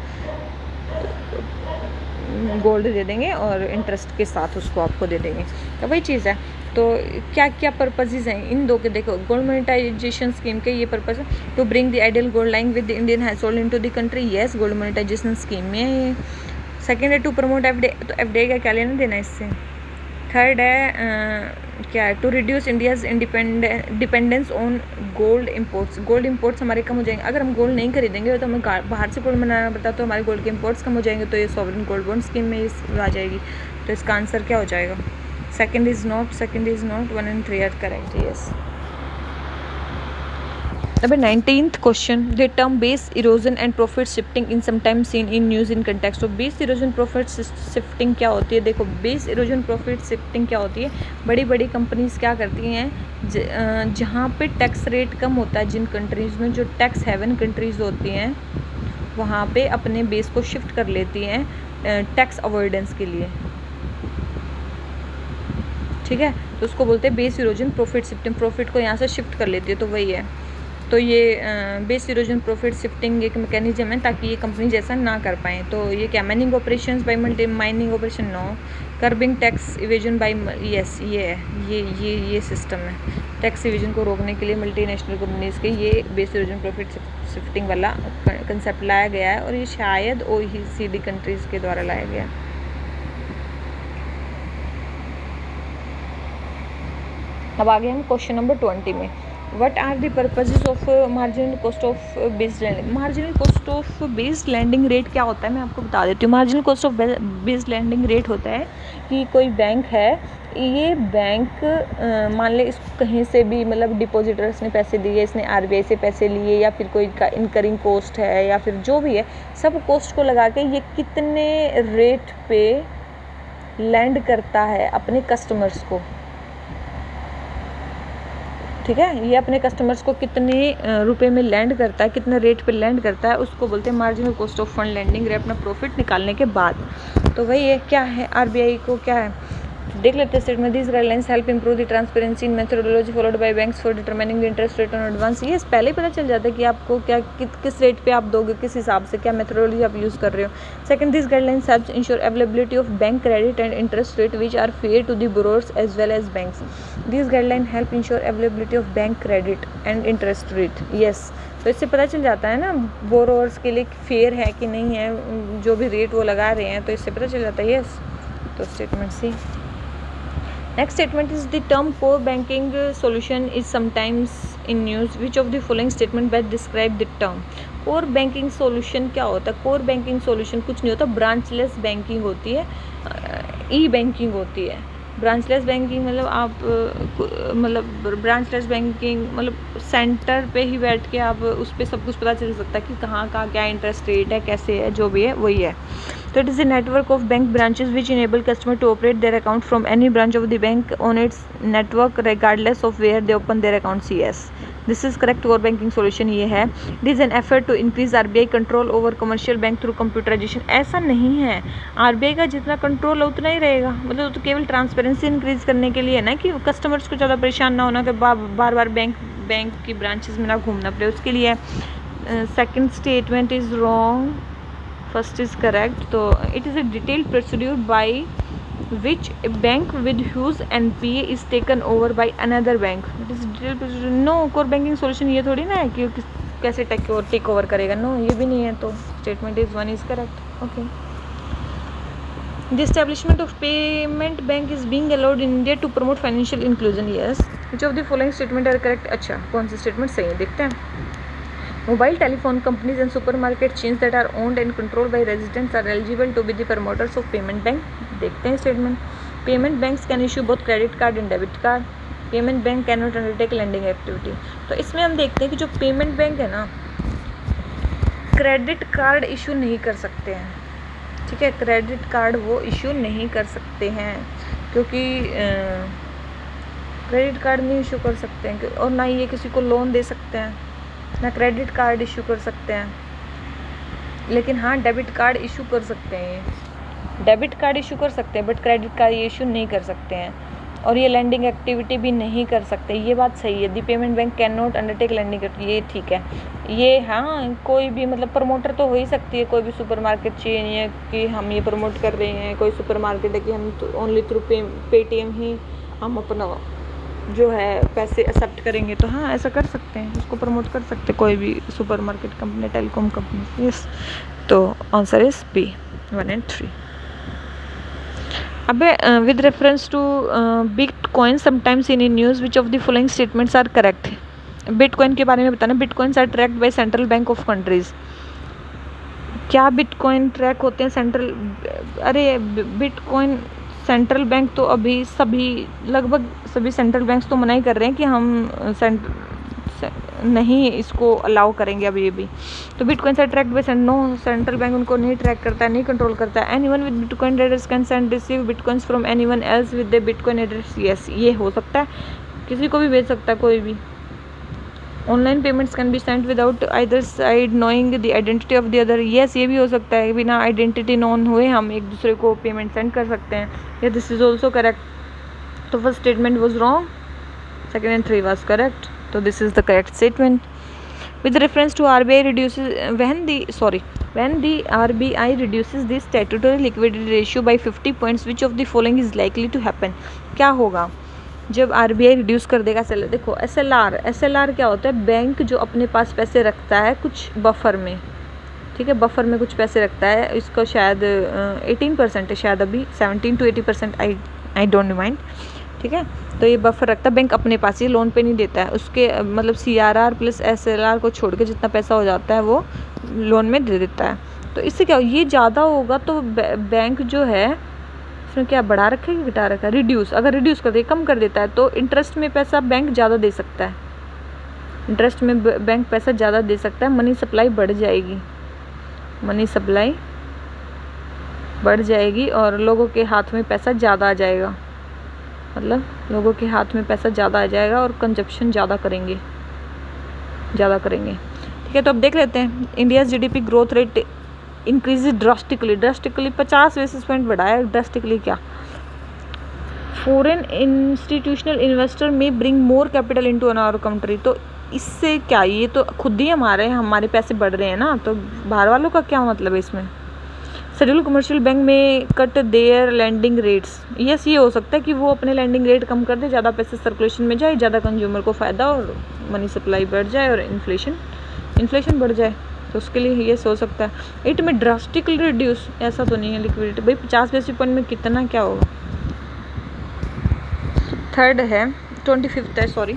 गोल्ड दे देंगे और इंटरेस्ट के साथ उसको आपको दे देंगे। तो वही चीज़ है। तो क्या क्या पर्पसेस हैं इन दो के? देखो, गोल्ड मोनेटाइजेशन स्कीम के ये पर्पस है to bring the ideal gold lying with the Indian household into the country. Yes, gold monetisation scheme में। सेकंड है टू प्रमोट एफडीआई। तो एफडीआई का क्या लेना देना इससे? थर्ड है क्या है, to reduce India's dependence on gold imports. Gold imports हमारे कम हो जाएंगे। अगर हम गोल्ड नहीं खरीदेंगे तो हमें बाहर से गोल्ड बनाना पड़ता, तो हमारे गोल्ड के इम्पोर्ट्स कम हो जाएंगे। तो ये सॉवरेन गोल्ड बॉन्ड स्कीम में आ जाएगी। तो इसका आंसर क्या हो जाएगा? Second is not, 1 and 3 are correct. Yes. Number 19th question, the term base erosion and profit shifting in sometimes seen in news in context. तो base erosion profit shifting क्या होती है? देखो, base erosion profit shifting क्या होती है? बड़ी बड़ी कंपनीज क्या करती हैं, जहाँ पे टैक्स रेट कम होता है, जिन कंट्रीज़ में जो टैक्स हेवन कंट्रीज़ होती हैं वहाँ पे अपने बेस को शिफ्ट कर लेती हैं टैक्स अवॉइडेंस के लिए। ठीक है, तो उसको बोलते हैं base erosion profit shifting. Profit को यहाँ से शिफ्ट कर लेती है, तो वही है। तो ये बेस इरोजन प्रॉफिट शिफ्टिंग एक मैकेनिज्म है ताकि ये कंपनी जैसा ना कर पाएँ। तो ये क्या, mining operations by multi mining operation, no. Curbing tax evasion by, yes, ये है, ये सिस्टम है। टैक्स इवेजन को रोकने के लिए मल्टीनेशनल कंपनीज के ये बेस इरोजन प्रॉफिट शिफ्टिंग वाला कंसेप्ट लाया गया है, और ये शायद OECD कंट्रीज़ के द्वारा लाया गया है। अब आगे हम क्वेश्चन नंबर 20 में। What are the purposes of marginal cost of based lending. Marginal cost of based lending rate क्या होता है, मैं आपको बता देती हूँ। Marginal cost of based lending rate होता है कि कोई बैंक है, ये बैंक मान ले इसको कहीं से भी, मतलब डिपॉजिटर्स ने पैसे दिए, इसने RBI से पैसे लिए, या फिर कोई का इनकरिंग कॉस्ट है, या फिर जो भी है, सब कॉस्ट को लगा के ये कितने रेट पे लैंड करता है अपने कस्टमर्स को। ठीक है, ये अपने कस्टमर्स को कितने रुपए में लैंड करता है, कितने रेट पे लैंड करता है, उसको बोलते हैं marginal cost of fund landing rate, अपना प्रॉफिट निकालने के बाद। तो वही है, क्या है RBI को क्या है, देख लेते हैं statement. This guidelines help improve the transparency in methodology followed by banks for determining the interest rate on advance. ये पहले ही पता चल जाता है कि आपको क्या किस रेट पे आप दोगे, किस हिसाब से, क्या मेथोडोलॉजी आप यूज़ कर रहे हो। Second, this guidelines helps ensure availability of bank credit and interest rate which are fair to the borrowers as well as banks. This guideline help ensure availability of bank credit and interest rate. Yes, तो इससे पता चल जाता है ना borrowers के लिए fair है कि नहीं है, जो भी रेट वो लगा रहे हैं, तो इससे पता चल जाता है। यस, तो statement C. Next statement is the term core banking solution is sometimes in news. Which of the following statement best describe the term? core banking solution क्या होता है? core banking solution कुछ नहीं होता, ब्रांचलेस बैंकिंग होती है, ई banking होती है। ब्रांचलेस बैंकिंग मतलब आप मतलब ब्रांचलेस बैंकिंग मतलब सेंटर पे ही बैठ के आप उस पर सब कुछ पता चल सकता है कि कहाँ का क्या इंटरेस्ट रेट है, कैसे है, जो भी है वही है. तो it is a network of bank branches which enable customer to operate their account from any branch of the bank on its network regardless of where they open their account. Yes, this is correct. core banking solution ये है. It is an effort to increase RBI control over commercial bank through computerization. ऐसा नहीं है, RBI का जितना control है उतना ही रहेगा. मतलब तो केवल ट्रांसपेरेंसी इंक्रीज करने के लिए ना, कि कस्टमर्स को ज़्यादा परेशान ना होना, कि बार बार बैंक की ब्रांचेस में ना घूमना पड़े, उसके लिए. Second statement is wrong, first is correct. So it is a detailed procedure by which a bank with whose NPA is taken over by another bank. It is detailed procedure. No, core banking solution ये थोड़ी ना है कि कैसे take over करेगा. No, ये भी नहीं है. तो statement is 1 is correct. Okay. The establishment of payment bank is being allowed in India to promote financial inclusion. Yes. Which of the following statement are correct? अच्छा, कौन सी स्टेटमेंट सही है देखते हैं. Mobile telephone companies and supermarket chains that are owned and controlled by residents are eligible to be the promoters of payment bank. देखते हैं statement. Payment banks can issue both credit card and debit card. Payment bank cannot undertake lending activity. तो इसमें हम देखते हैं कि जो payment bank है ना, क्रेडिट कार्ड इशू नहीं कर सकते हैं. ठीक है, क्रेडिट कार्ड वो इशू नहीं कर सकते हैं क्योंकि क्रेडिट कार्ड नहीं इशू कर सकते हैं, और ना ही ये किसी को लोन दे सकते हैं, ना क्रेडिट कार्ड इशू कर सकते हैं. लेकिन हाँ, डेबिट कार्ड इशू कर सकते हैं. ये डेबिट कार्ड इशू कर सकते हैं, बट क्रेडिट कार्ड ये इशू नहीं कर सकते हैं. और ये लैंडिंग एक्टिविटी भी नहीं कर सकते. ये बात सही है. The payment bank can not undertake lending activity, ये ठीक है. ये हाँ, कोई भी मतलब प्रमोटर तो हो ही सकती है. कोई भी सुपरमार्केट चेन है कि हम ये प्रमोट कर रहे हैं, कोई सुपरमार्केट है कि हम ओनली थ्रू पेटीएम ही हम अपना जो है पैसे एक्सेप्ट करेंगे. तो हाँ, ऐसा कर सकते हैं, उसको प्रमोट कर सकते हैं कोई भी supermarket company, telecom company. Yes. तो आंसर इज बी 1 and 3. अबे with reference to bitcoin sometimes in news which of the following statements are correct. Bitcoin के बारे में बताना. Bitcoins are tracked by central bank of countries. क्या bitcoin track होते हैं central? अरे बिटकॉइन सेंट्रल बैंक तो अभी लगभग सभी सेंट्रल बैंक्स तो मना ही कर रहे हैं कि हम नहीं इसको अलाउ करेंगे अभी. ये भी तो बिटकॉइन से tracked by no, central bank उनको नहीं ट्रैक करता है, नहीं कंट्रोल करता है. Anyone with bitcoin address can send receive bitcoins from anyone else with the bitcoin address. Yes, ये हो सकता है, किसी को भी भेज सकता है कोई भी. Online payments can be send without either side knowing the identity of the other. Yes, ये भी हो सकता है, बिना आइडेंटिटी नोन हुए हम एक दूसरे को पेमेंट सेंड कर सकते हैं. Yeah this is also correct. तो first statement was wrong, second and 3 was correct. तो this is the correct statement. With reference to RBI reduces when the RBI reduces the statutory liquidity ratio by 50 points, which of the following is likely to happen? क्या होगा जब RBI reduce कर देगा SLR? देखो SLR क्या होता है? Bank जो अपने पास पैसे रखता है कुछ बफर में, ठीक है, बफर में कुछ पैसे रखता है. इसको शायद 18% है, शायद अभी 17 to 80%, आई डोंट माइंड. ठीक है, तो ये बफर रखता है बैंक अपने पास, ये लोन पे नहीं देता है. उसके मतलब CRR प्लस SLR को छोड़ के जितना पैसा हो जाता है वो लोन में दे देता है. तो इससे क्या हो, ये ज़्यादा होगा तो बैंक जो है उसने क्या बढ़ा रखा है कि घटा रखा है? रिड्यूस. अगर रिड्यूस कर दे, कम कर देता है, तो इंटरेस्ट में पैसा बैंक ज़्यादा दे सकता है. इंटरेस्ट में बैंक पैसा ज़्यादा दे सकता है. मनी सप्लाई बढ़ जाएगी, मनी सप्लाई बढ़ जाएगी और लोगों के हाथ में पैसा ज़्यादा आ जाएगा. मतलब लोगों के हाथ में पैसा ज़्यादा आ जाएगा और कंजप्शन ज़्यादा करेंगे. ठीक है, तो अब देख लेते हैं. India GDP growth rate increase drastically 50 basis point बढ़ा है. ड्रास्टिकली क्या? फॉरेन इंस्टीट्यूशनल इन्वेस्टर में bring more capital into our country. तो इससे क्या, ये तो खुद ही हमारे पैसे बढ़ रहे हैं ना, तो बाहर वालों का क्या मतलब है इसमें? शेड्यूल कमर्शियल बैंक में cut their landing rates. Yes, ये हो सकता है कि वो अपने लैंडिंग रेट कम कर दे, ज़्यादा पैसे सर्कुलेशन में जाए, ज़्यादा कंज्यूमर को फ़ायदा और मनी सप्लाई बढ़ जाए और इन्फ्लेशन बढ़ जाए. तो उसके लिए ये हो सकता है. इट में ड्रास्टिकली रिड्यूस, ऐसा तो नहीं है लिक्विडिटी. भाई 50 बेसिस पॉइंट में कितना क्या होगा? थर्ड है 25th है, सॉरी.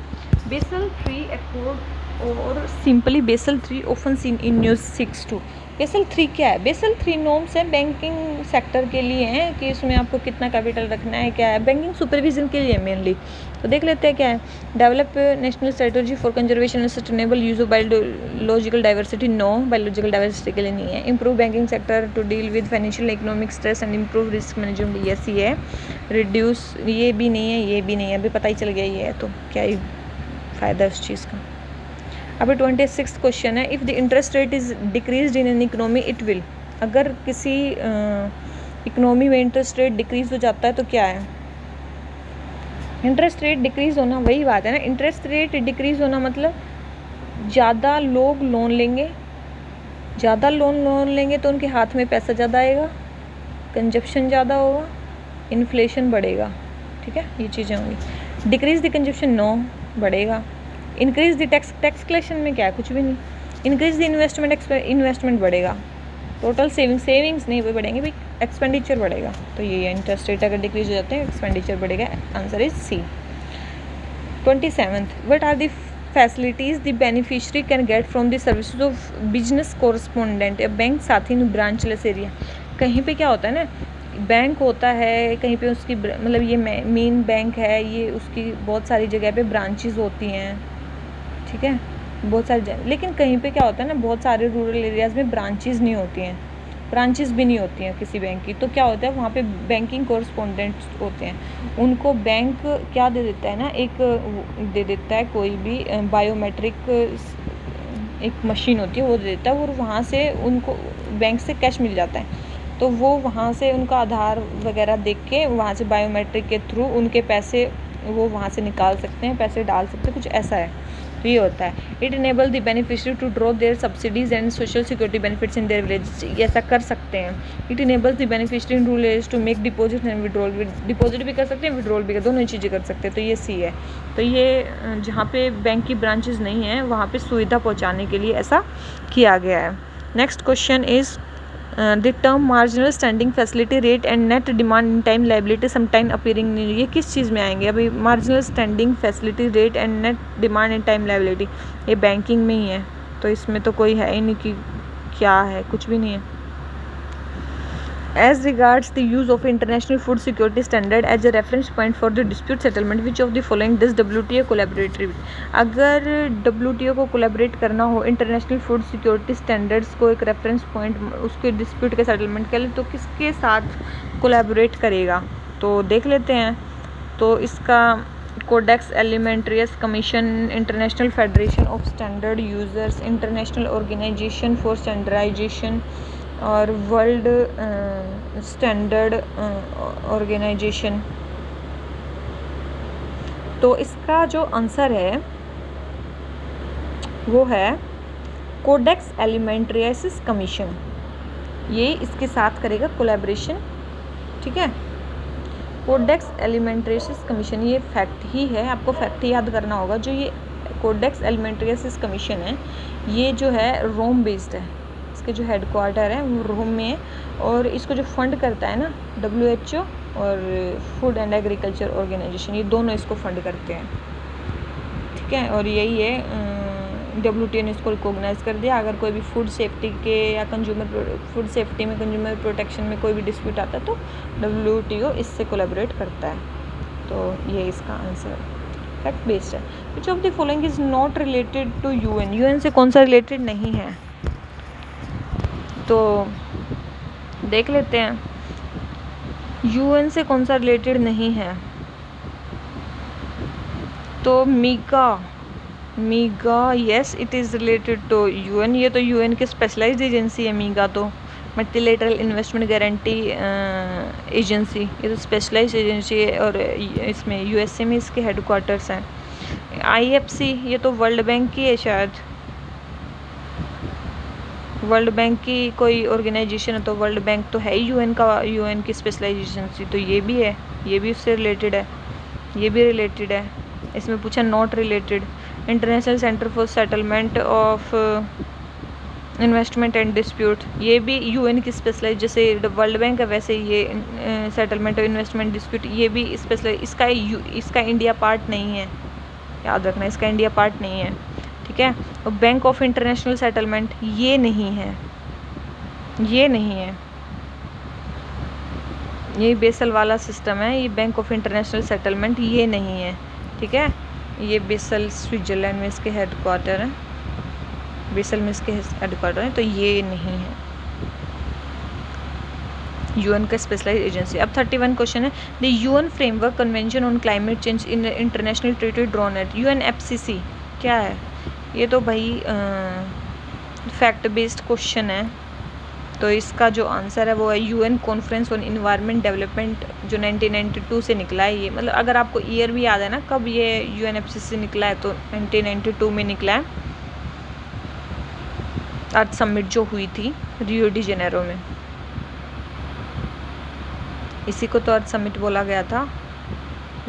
बेसल III अकॉर्ड और simply Basel 3 often seen in news 6-2। Basel 3 क्या है? बेसल 3 नॉर्म्स है बैंकिंग सेक्टर के लिए हैं कि इसमें आपको कितना कैपिटल रखना है, क्या है, बैंकिंग सुपरविजन के लिए मेनली। तो देख लेते हैं क्या है। Develop national strategy for conservation and sustainable use of biological diversity. No, biological diversity के लिए नहीं है। Improve banking sector to deal with financial economic stress and improve risk management. Yes, ये है। रिड्यूस, ये भी नहीं है, ये भी नहीं है, अभी पता ही चल गया ये है, तो क्या ही फ़ायदा है उस चीज़ का। अभी 26 क्वेश्चन है। If the interest rate is decrease in an economy it will. अगर किसी इकोनॉमी में इंटरेस्ट रेट डिक्रीज हो जाता है तो क्या है? इंटरेस्ट रेट डिक्रीज होना, वही बात है ना। इंटरेस्ट रेट डिक्रीज होना मतलब ज़्यादा लोग लोन लेंगे, ज़्यादा लोन लेंगे तो उनके हाथ में पैसा ज़्यादा आएगा, कंजप्शन ज़्यादा होगा, इन्फ्लेशन बढ़ेगा। ठीक है, ये चीज़ें होंगी। डिक्रीज द कंजप्शन, नो, बढ़ेगा। इंक्रीज द टैक्स कलेक्शन में क्या है? कुछ भी नहीं। इंक्रीज द इन्वेस्टमेंट बढ़ेगा। टोटल सेविंग्स नहीं बढ़ेंगे भाई, एक्सपेंडिचर बढ़ेगा। तो ये इंटरेस्ट रेट अगर डिक्रीज हो जाते हैं एक्सपेंडिचर बढ़ेगा। Answer is C. 27th, what are the facilities the beneficiary can get from the services of business correspondent a bank साथी इन ब्रांचलेस एरिया। कहीं पे क्या होता है ना, बैंक होता है कहीं पे, उसकी मतलब ये मेन बैंक है, ये उसकी बहुत सारी जगह पे ब्रांचेस होती हैं। ठीक है, बहुत सारे, लेकिन कहीं पे क्या होता है ना, बहुत सारे रूरल एरियाज़ में ब्रांचेस नहीं होती हैं, ब्रांचेस भी नहीं होती हैं किसी बैंक की। तो क्या होता है, वहाँ पे बैंकिंग कोरस्पोंडेंट्स होते हैं। उनको बैंक क्या दे देता है ना, एक दे देता है, कोई भी बायोमेट्रिक एक मशीन होती है वो दे देता है, और वहाँ से उनको बैंक से कैश मिल जाता है। तो वो वहाँ से उनका आधार वगैरह देख के वहाँ से बायोमेट्रिक के थ्रू उनके पैसे वो वहाँ से निकाल सकते हैं, पैसे डाल सकते हैं, कुछ ऐसा है। तो ये होता है। It enable the beneficiary to draw their subsidies and social security benefits in their village. ये ऐसा कर सकते हैं। It enables the beneficiary in rural areas to make deposit and withdrawal. Deposit भी कर सकते हैं, विड्रॉल भी कर, दोनों चीज़ें कर सकते हैं। तो ये सी है। तो ये जहाँ पे बैंक की ब्रांचेज नहीं हैं वहाँ पे सुविधा पहुँचाने के लिए ऐसा किया गया है। Next question is the term marginal standing facility rate and net demand in time liability sometimes appearing. ये किस चीज़ में आएंगे? अभी marginal standing facility rate and net demand in time liability ये बैंकिंग में ही है, तो इसमें तो कोई है ही नहीं कि क्या है, कुछ भी नहीं है। As regards the use of international food security standard as a reference point for the dispute settlement, which of the following does WTO collaborate with? अगर WTO को कोलैबोरेट करना हो इंटरनेशनल फूड सिक्योरिटी स्टैंडर्ड्स को एक reference point उसके dispute के settlement के लिए, तो किसके साथ कोलैबोरेट करेगा? तो देख लेते हैं। तो इसका Codex Alimentarius Commission, International Federation of Standard Users, International Organization for Standardization और वर्ल्ड स्टैंडर्ड ऑर्गेनाइजेशन। तो इसका जो आंसर है वो है कोडेक्स एलिमेंट्रियस कमीशन। ये इसके साथ करेगा कोलैबोरेशन। ठीक है, कोडेक्स एलिमेंट्रियस कमीशन, ये फैक्ट ही है, आपको फैक्ट ही याद करना होगा। जो ये कोडेक्स एलिमेंट्रियस कमीशन है ये जो है रोम बेस्ड है, इसके जो हेडक्वार्टर है वो रोम में है, और इसको जो फंड करता है ना WHO और फूड एंड एग्रीकल्चर ऑर्गेनाइजेशन, ये दोनों इसको फंड करते हैं। ठीक है, और यही है WTO ने इसको रिकॉग्नाइज़ कर दिया। अगर कोई भी फूड सेफ्टी के या फूड सेफ्टी में, कंज्यूमर प्रोटेक्शन में कोई भी डिस्प्यूट आता है तो WTO इससे कोलैबोरेट करता है। तो ये इसका आंसर फैक्ट बेस्ड है। Which of the following is not related to UN? UN से कौन सा रिलेटेड नहीं है? तो देख लेते हैं UN से कौन सा रिलेटेड नहीं है। तो MIGA yes it is related to UN। ये तो UN की स्पेशलाइज्ड एजेंसी है मीगा, तो मल्टीलेटरल इन्वेस्टमेंट गारंटी एजेंसी, ये तो स्पेशलाइज्ड एजेंसी है, और इसमें USA में इसके हेडक्वार्टर्स हैं। IFC ये तो वर्ल्ड बैंक की है शायद, वर्ल्ड बैंक की कोई ऑर्गेनाइजेशन है, तो वर्ल्ड बैंक तो है ही UN की स्पेशलाइजेशन सी, तो ये भी है, ये भी उससे रिलेटेड है, ये भी रिलेटेड है। इसमें पूछा not related. International centre for settlement of investment and dispute, ये भी UN की स्पेशलाइज, जैसे वर्ल्ड बैंक है वैसे ये सेटलमेंट ऑफ इन्वेस्टमेंट डिस्प्यूट ये भी स्पेशलाइज। इसका इंडिया पार्ट नहीं है, याद रखना, इसका इंडिया पार्ट नहीं है। ठीक है। और बैंक ऑफ इंटरनेशनल सेटलमेंट ये नहीं है, ये नहीं है, ये बेसल वाला सिस्टम है, ये बैंक ऑफ इंटरनेशनल सेटलमेंट ये नहीं है, ठीक है। ये बेसल स्विट्ज़रलैंड में इसके हेडक्वार्टर है, बेसल में इसके हेडक्वार्टर है, तो ये नहीं है यूएन का स्पेशलाइज एजेंसी। अब 31 क्वेश्चन है, the UN framework convention on climate change in international treaty drawn at UNFCCC क्या है? ये तो भाई फैक्ट बेस्ड क्वेश्चन है, तो इसका जो आंसर है वो है UN conference on environment development, जो 1992 से निकला है। ये मतलब अगर आपको ईयर भी याद है ना कब ये यूएनएफसीसी निकला है, तो 1992 में निकला है, अर्थ समिट जो हुई थी रियो डी जेनेरो में, इसी को तो अर्थ समिट बोला गया था,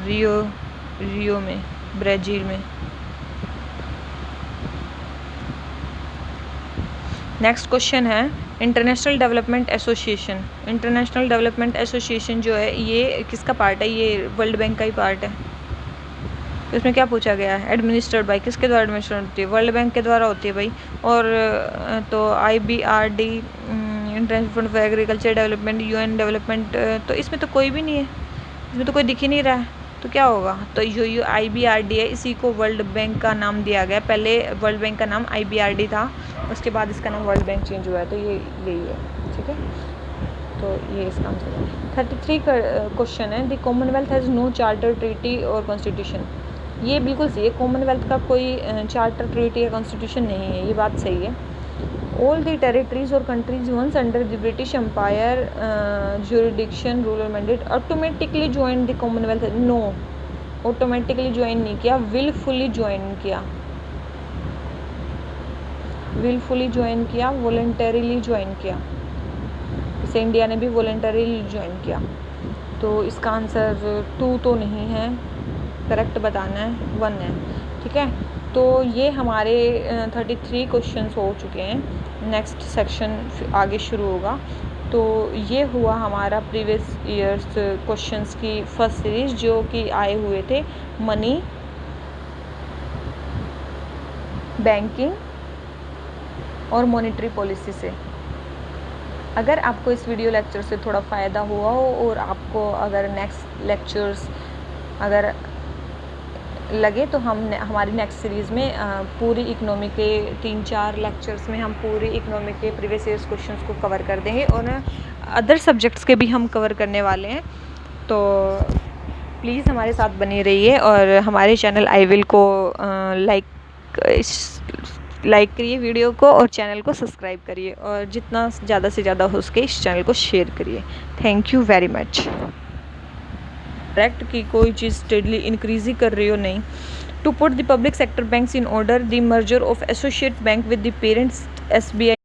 रियो में, ब्राज़ील में। नेक्स्ट क्वेश्चन है, international development association. International development association जो है ये किसका पार्ट है? ये वर्ल्ड बैंक का ही पार्ट है। तो इसमें क्या पूछा गया है? एडमिनिस्ट्रेड बाय, किसके द्वारा एडमिनिस्ट्रेट होती है? वर्ल्ड बैंक के द्वारा होती है भाई। और तो IBRD, international fund for agriculture development, UN development, तो इसमें तो कोई भी नहीं है, इसमें तो कोई दिख ही नहीं रहा है, तो क्या होगा? तो जो IBRD है इसी को वर्ल्ड बैंक का नाम दिया गया। पहले वर्ल्ड बैंक का नाम IBRD था, उसके बाद इसका नाम वर्ल्ड बैंक चेंज हुआ है, तो ये यही है, ठीक है। तो ये इसका आंसर है। 33 क्वेश्चन है, the Commonwealth has no charter, treaty और कॉन्स्टिट्यूशन। ये बिल्कुल सही है, कॉमनवेल्थ का कोई चार्टर, ट्रीटी या कॉन्स्टिट्यूशन नहीं है, ये बात सही है। ऑल द टेरिटरीज और countries once under the British empire jurisdiction ruler mandate automatically join the Commonwealth. No, automatically join नहीं किया, विलफुली ज्वाइन किया, विलफुली ज्वाइन किया, वॉलंटरीली ज्वाइन किया, जैसे इंडिया ने भी वॉलंटरीली ज्वाइन किया। तो इसका आंसर 2 तो नहीं है, करेक्ट बताना है, 1 है, ठीक है। तो ये हमारे 33 क्वेश्चंस हो चुके हैं। नेक्स्ट सेक्शन आगे शुरू होगा। तो ये हुआ हमारा प्रीवियस ईयर्स क्वेश्चंस की फर्स्ट सीरीज़, जो कि आए हुए थे मनी, बैंकिंग और मॉनेटरी पॉलिसी से। अगर आपको इस वीडियो लेक्चर से थोड़ा फ़ायदा हुआ हो और आपको अगर नेक्स्ट लेक्चर्स अगर लगे तो हमारी नेक्स्ट सीरीज़ में पूरी इकोनॉमी के 3-4 लेक्चर्स में हम पूरी इकोनॉमी के प्रीवियस ईयर्स क्वेश्चंस को कवर कर देंगे, और अदर सब्जेक्ट्स के भी हम कवर करने वाले हैं। तो प्लीज़ हमारे साथ बने रहिए, और हमारे चैनल आई विल को लाइक करिए वीडियो को, और चैनल को सब्सक्राइब करिए, और जितना ज़्यादा से ज़्यादा हो सके इस चैनल को शेयर करिए। Thank you very much. Correct कि कोई चीज़ स्टेडली इंक्रीज ही कर रही हो, नहीं। To put the public sector banks in order, the merger of associate bank with the parents SBI